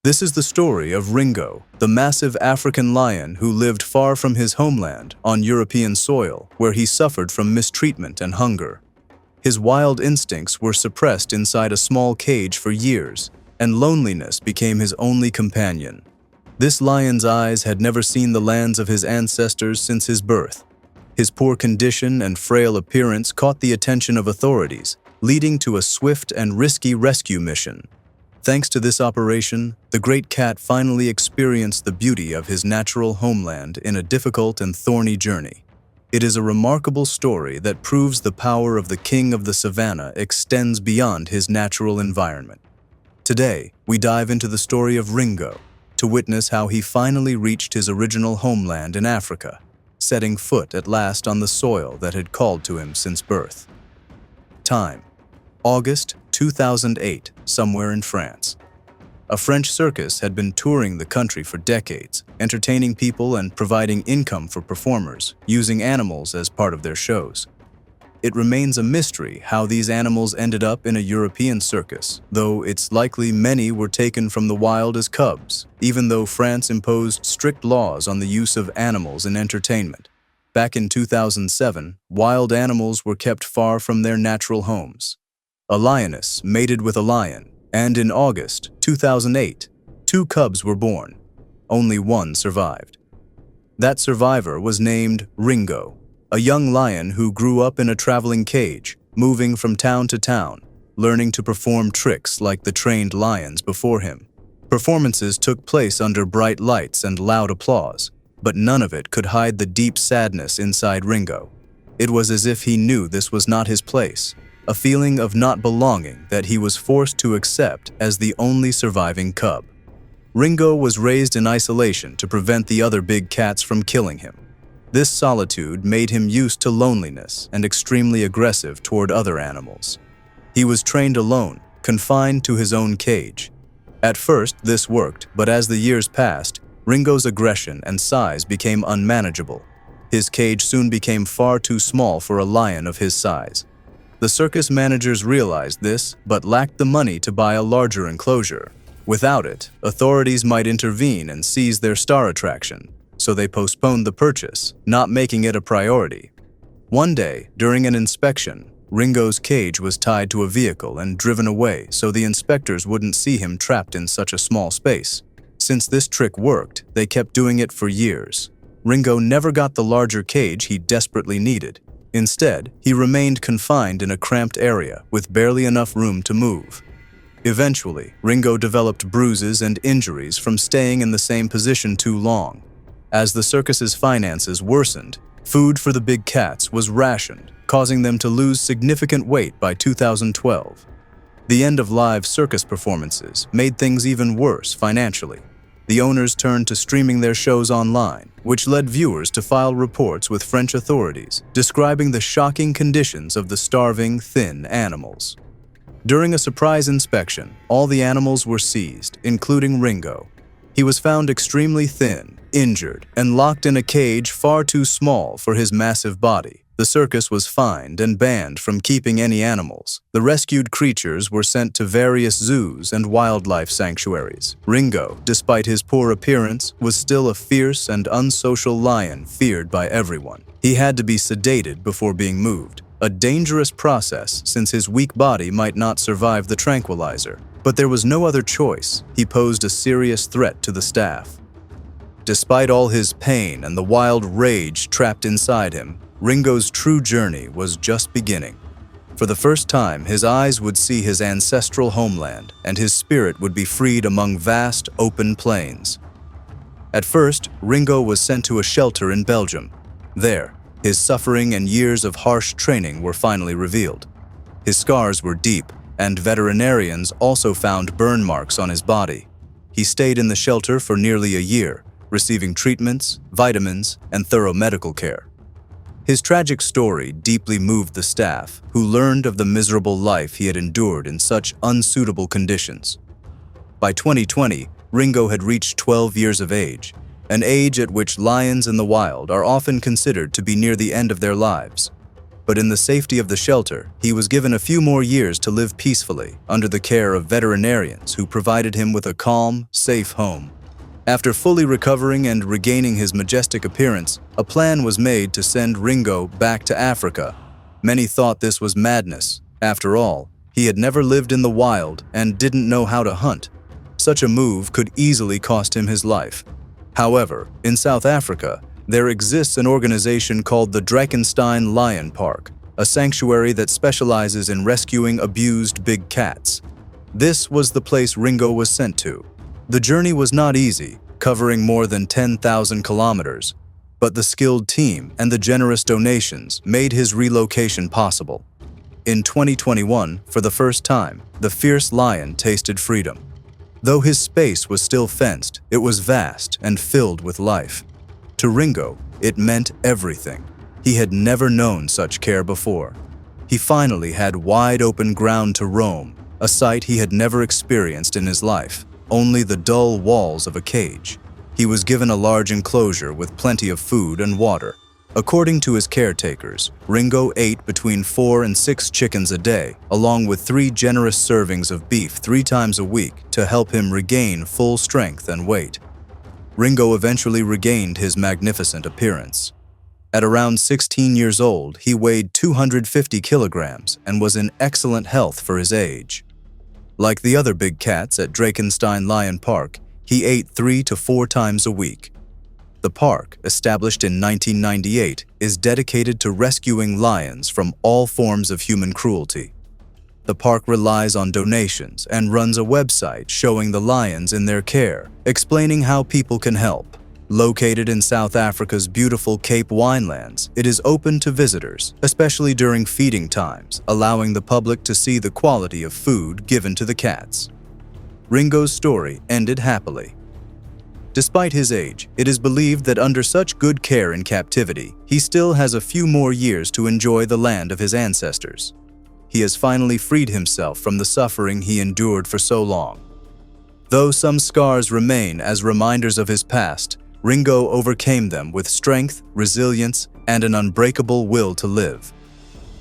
This is the story of Ringo, the massive African lion who lived far from his homeland on European soil, where he suffered from mistreatment and hunger. His wild instincts were suppressed inside a small cage for years, and loneliness became his only companion. This lion's eyes had never seen the lands of his ancestors since his birth. His poor condition and frail appearance caught the attention of authorities, leading to a swift and risky rescue mission. Thanks to this operation, the great cat finally experienced the beauty of his natural homeland in a difficult and thorny journey. It is a remarkable story that proves the power of the king of the savannah extends beyond his natural environment. Today, we dive into the story of Ringo to witness how he finally reached his original homeland in Africa, setting foot at last on the soil that had called to him since birth. Time: August 2008, somewhere in France. A French circus had been touring the country for decades, entertaining people and providing income for performers, using animals as part of their shows. It remains a mystery how these animals ended up in a European circus, though it's likely many were taken from the wild as cubs, even though France imposed strict laws on the use of animals in entertainment. Back in 2007, wild animals were kept far from their natural homes. A lioness mated with a lion, and in August 2008, 2 cubs were born. Only one survived. That survivor was named Ringo, a young lion who grew up in a traveling cage, moving from town to town, learning to perform tricks like the trained lions before him. Performances took place under bright lights and loud applause, but none of it could hide the deep sadness inside Ringo. It was as if he knew this was not his place, a feeling of not belonging that he was forced to accept as the only surviving cub. Ringo was raised in isolation to prevent the other big cats from killing him. This solitude made him used to loneliness and extremely aggressive toward other animals. He was trained alone, confined to his own cage. At first, this worked, but as the years passed, Ringo's aggression and size became unmanageable. His cage soon became far too small for a lion of his size. The circus managers realized this, but lacked the money to buy a larger enclosure. Without it, authorities might intervene and seize their star attraction, so they postponed the purchase, not making it a priority. One day, during an inspection, Ringo's cage was tied to a vehicle and driven away so the inspectors wouldn't see him trapped in such a small space. Since this trick worked, they kept doing it for years. Ringo never got the larger cage he desperately needed. Instead, he remained confined in a cramped area with barely enough room to move. Eventually, Ringo developed bruises and injuries from staying in the same position too long. As the circus's finances worsened, food for the big cats was rationed, causing them to lose significant weight by 2012. The end of live circus performances made things even worse financially. The owners turned to streaming their shows online, which led viewers to file reports with French authorities describing the shocking conditions of the starving, thin animals. During a surprise inspection, all the animals were seized, including Ringo. He was found extremely thin, injured, and locked in a cage far too small for his massive body. The circus was fined and banned from keeping any animals. The rescued creatures were sent to various zoos and wildlife sanctuaries. Ringo, despite his poor appearance, was still a fierce and unsocial lion feared by everyone. He had to be sedated before being moved, a dangerous process since his weak body might not survive the tranquilizer. But there was no other choice. He posed a serious threat to the staff. Despite all his pain and the wild rage trapped inside him, Ringo's true journey was just beginning. For the first time, his eyes would see his ancestral homeland, and his spirit would be freed among vast, open plains. At first, Ringo was sent to a shelter in Belgium. There, his suffering and years of harsh training were finally revealed. His scars were deep, and veterinarians also found burn marks on his body. He stayed in the shelter for nearly a year, receiving treatments, vitamins, and thorough medical care. His tragic story deeply moved the staff, who learned of the miserable life he had endured in such unsuitable conditions. By 2020, Ringo had reached 12 years of age, an age at which lions in the wild are often considered to be near the end of their lives. But in the safety of the shelter, he was given a few more years to live peacefully under the care of veterinarians who provided him with a calm, safe home. After fully recovering and regaining his majestic appearance, a plan was made to send Ringo back to Africa. Many thought this was madness. After all, he had never lived in the wild and didn't know how to hunt. Such a move could easily cost him his life. However, in South Africa, there exists an organization called the Drakenstein Lion Park, a sanctuary that specializes in rescuing abused big cats. This was the place Ringo was sent to. The journey was not easy, covering more than 10,000 kilometers, but the skilled team and the generous donations made his relocation possible. In 2021, for the first time, the fierce lion tasted freedom. Though his space was still fenced, it was vast and filled with life. To Ringo, it meant everything. He had never known such care before. He finally had wide-open ground to roam, a sight he had never experienced in his life. Only the dull walls of a cage. He was given a large enclosure with plenty of food and water. According to his caretakers, Ringo ate between 4 and 6 chickens a day, along with 3 generous servings of beef 3 times a week to help him regain full strength and weight. Ringo eventually regained his magnificent appearance. At around 16 years old, he weighed 250 kilograms and was in excellent health for his age. Like the other big cats at Drakenstein Lion Park, he ate 3 to 4 times a week. The park, established in 1998, is dedicated to rescuing lions from all forms of human cruelty. The park relies on donations and runs a website showing the lions in their care, explaining how people can help. Located in South Africa's beautiful Cape Winelands, it is open to visitors, especially during feeding times, allowing the public to see the quality of food given to the cats. Ringo's story ended happily. Despite his age, it is believed that under such good care in captivity, he still has a few more years to enjoy the land of his ancestors. He has finally freed himself from the suffering he endured for so long. Though some scars remain as reminders of his past, Ringo overcame them with strength, resilience, and an unbreakable will to live.